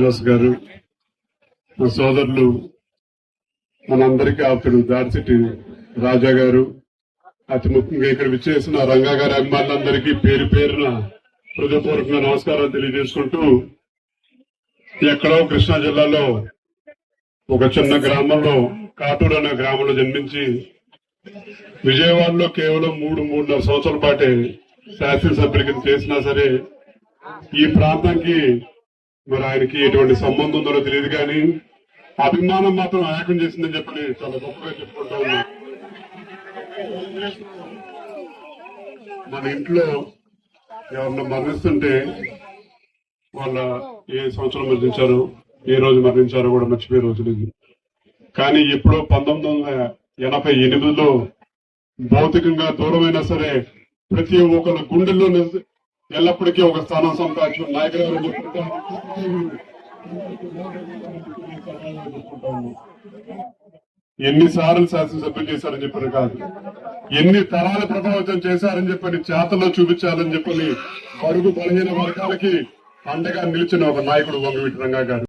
శ్రీనివాస్ గారు, మా సోదరులు, మనందరికీ ఆప్తుడు దాడిశెట్టి రాజా గారు, అతి ముఖ్యంగా ఇక్కడ విచ్చేసిన రంగా గారి అభిమానులందరికీ పేరు పేరున హృదయపూర్వకంగా నమస్కారాలు తెలియజేసుకుంటూ, ఎక్కడో కృష్ణా జిల్లాలో ఒక చిన్న గ్రామంలో కాటూరు అనే గ్రామంలో జన్మించి విజయవాడలో కేవలం 3-3.5 సంవత్సరాల పాటే శాసనసభ్యుల కింద చేసినా సరే ఈ ప్రాంతానికి మరి ఆయనకి ఎటువంటి సంబంధం ఉందో తెలియదు, కానీ అభిమానం మాత్రం ఏకం చేసిందని చెప్పని చాలా గొప్పగా చెప్పుకుంటా ఉన్నాం. మన ఇంట్లో ఎవరన్నా మరణిస్తుంటే వాళ్ళ ఏ సంవత్సరం మరణించారో, ఏ రోజు మరణించారో కూడా మర్చిపోయే రోజు లేదు. కానీ ఎప్పుడో 1988లో భౌతికంగా దూరమైనా సరే ప్రతి ఒక్కరి గుండెల్లో ఎల్లప్పటికీ ఒక స్థానం సంపాదించిన నాయకులు ఎన్నిసార్లు శాసనసభ్యులు చేశారని చెప్పని కాదు, ఎన్ని తరాల ప్రభావితం చేశారని చెప్పని చేతల్లో చూపించాలని చెప్పని బడుగు బలహీన వర్గాలకి అండగా నిలిచిన ఒక నాయకుడు వంగవీటి రంగా గారు.